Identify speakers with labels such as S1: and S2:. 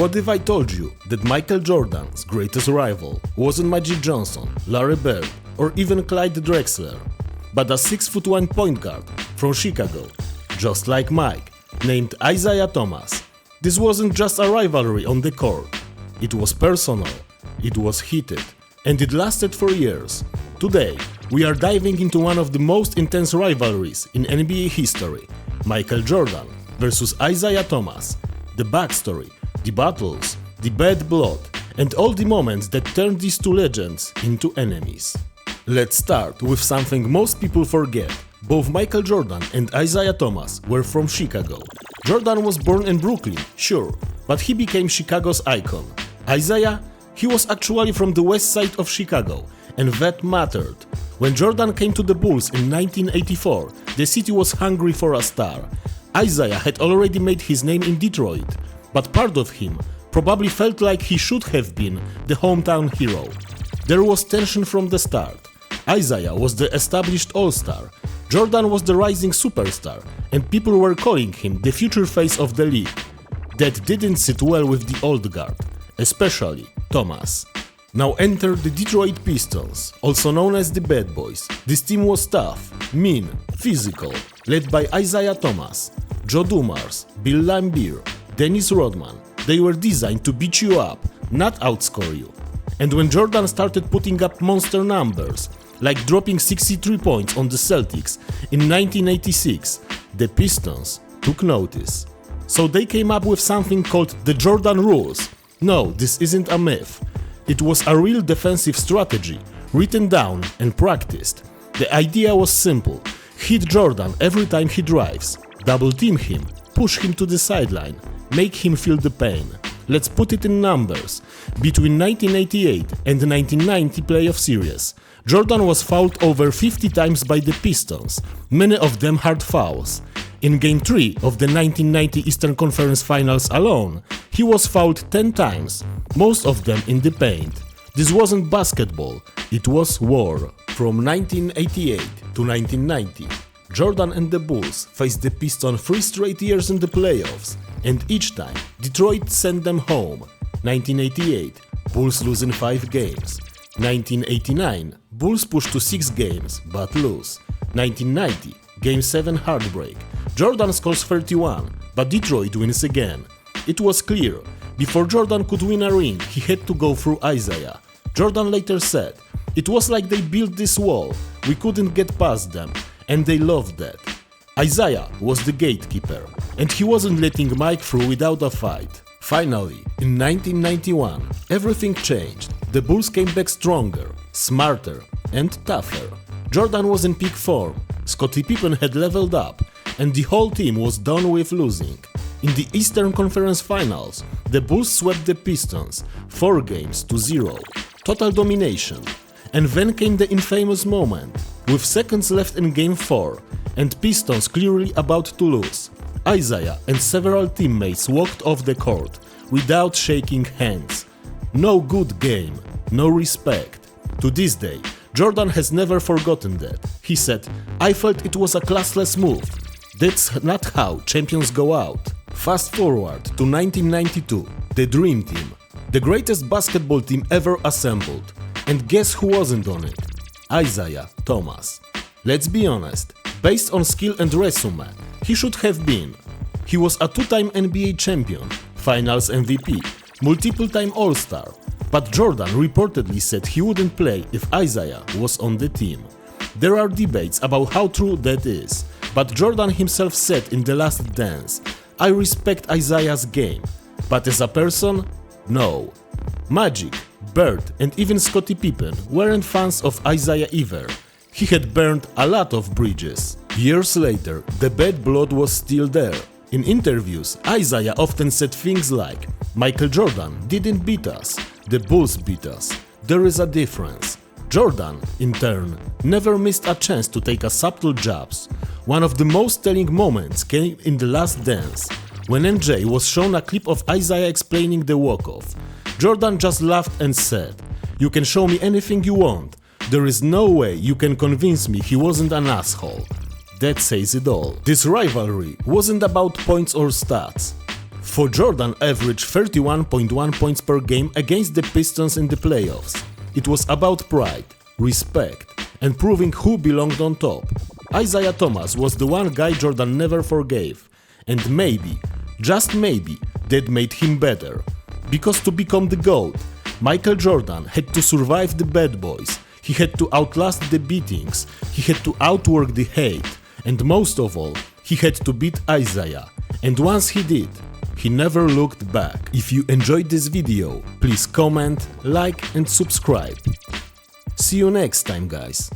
S1: What if I told you that Michael Jordan's greatest rival wasn't Magic Johnson, Larry Bird, or even Clyde Drexler, but a 6'1" point guard from Chicago, just like Mike, named Isiah Thomas? This wasn't just a rivalry on the court. It was personal, it was heated, and it lasted for years. Today, we are diving into one of the most intense rivalries in NBA history, Michael Jordan versus Isiah Thomas. The backstory, the battles, the bad blood, and all the moments that turned these two legends into enemies. Let's start with something most people forget. Both Michael Jordan and Isiah Thomas were from Chicago. Jordan was born in Brooklyn, sure, but he became Chicago's icon. Isiah, he was actually from the west side of Chicago, and that mattered. When Jordan came to the Bulls in 1984, the city was hungry for a star. Isiah had already made his name in Detroit, but part of him probably felt like he should have been the hometown hero. There was tension from the start. Isiah was the established all-star, Jordan was the rising superstar, and people were calling him the future face of the league. That didn't sit well with the old guard, especially Thomas. Now enter the Detroit Pistons, also known as the Bad Boys. This team was tough, mean, physical, led by Isiah Thomas, Joe Dumars, Bill Laimbeer, Dennis Rodman. They were designed to beat you up, not outscore you. And when Jordan started putting up monster numbers, like dropping 63 points on the Celtics in 1986, the Pistons took notice. So they came up with something called the Jordan Rules. No, this isn't a myth. It was a real defensive strategy, written down and practiced. The idea was simple: hit Jordan every time he drives, double team him, push him to the sideline, make him feel the pain. Let's put it in numbers. Between 1988 and the 1990 playoff series, Jordan was fouled over 50 times by the Pistons, many of them hard fouls. In Game 3 of the 1990 Eastern Conference Finals alone, he was fouled 10 times, most of them in the paint. This wasn't basketball, it was war. From 1988 to 1990, Jordan and the Bulls faced the Pistons 3 straight years in the playoffs, and each time Detroit sent them home. 1988, Bulls lose in 5 games. 1989, Bulls push to 6 games but lose. 1990, Game 7 heartbreak. Jordan scores 31, but Detroit wins again. It was clear, before Jordan could win a ring, he had to go through Isiah. Jordan later said, "It was like they built this wall, we couldn't get past them, and they loved that." Isiah was the gatekeeper, and he wasn't letting Mike through without a fight. Finally, in 1991, everything changed. The Bulls came back stronger, smarter, and tougher. Jordan was in peak form, Scottie Pippen had leveled up, and the whole team was done with losing. In the Eastern Conference Finals, the Bulls swept the Pistons 4-0. Total domination. And then came the infamous moment. With seconds left in Game 4, and Pistons clearly about to lose, Isiah and several teammates walked off the court without shaking hands. No good game, no respect. To this day, Jordan has never forgotten that. He said, "I felt it was a classless move. That's not how champions go out." Fast forward to 1992, the Dream Team, the greatest basketball team ever assembled. And guess who wasn't on it? Isiah Thomas. Let's be honest, based on skill and resume, he should have been. He was a 2-time NBA champion, Finals MVP, multiple-time All-Star. But Jordan reportedly said he wouldn't play if Isiah was on the team. There are debates about how true that is, but Jordan himself said in The Last Dance, "I respect Isiah's game, but as a person, no." Magic, Bird, and even Scottie Pippen weren't fans of Isiah either. He had burned a lot of bridges. Years later, the bad blood was still there. In interviews, Isiah often said things like, "Michael Jordan didn't beat us, the Bulls beat us. There is a difference." Jordan, in turn, never missed a chance to take a subtle jabs. One of the most telling moments came in The Last Dance, when MJ was shown a clip of Isiah explaining the walk-off. Jordan just laughed and said, "You can show me anything you want. There is no way you can convince me he wasn't an asshole." That says it all. This rivalry wasn't about points or stats. For Jordan averaged 31.1 points per game against the Pistons in the playoffs. It was about pride, respect, and proving who belonged on top. Isiah Thomas was the one guy Jordan never forgave. And maybe, just maybe, that made him better. Because to become the GOAT, Michael Jordan had to survive the bad boys, he had to outlast the beatings, he had to outwork the hate, and most of all, he had to beat Isiah. And once he did, he never looked back. If you enjoyed this video, please comment, like and subscribe. See you next time, guys.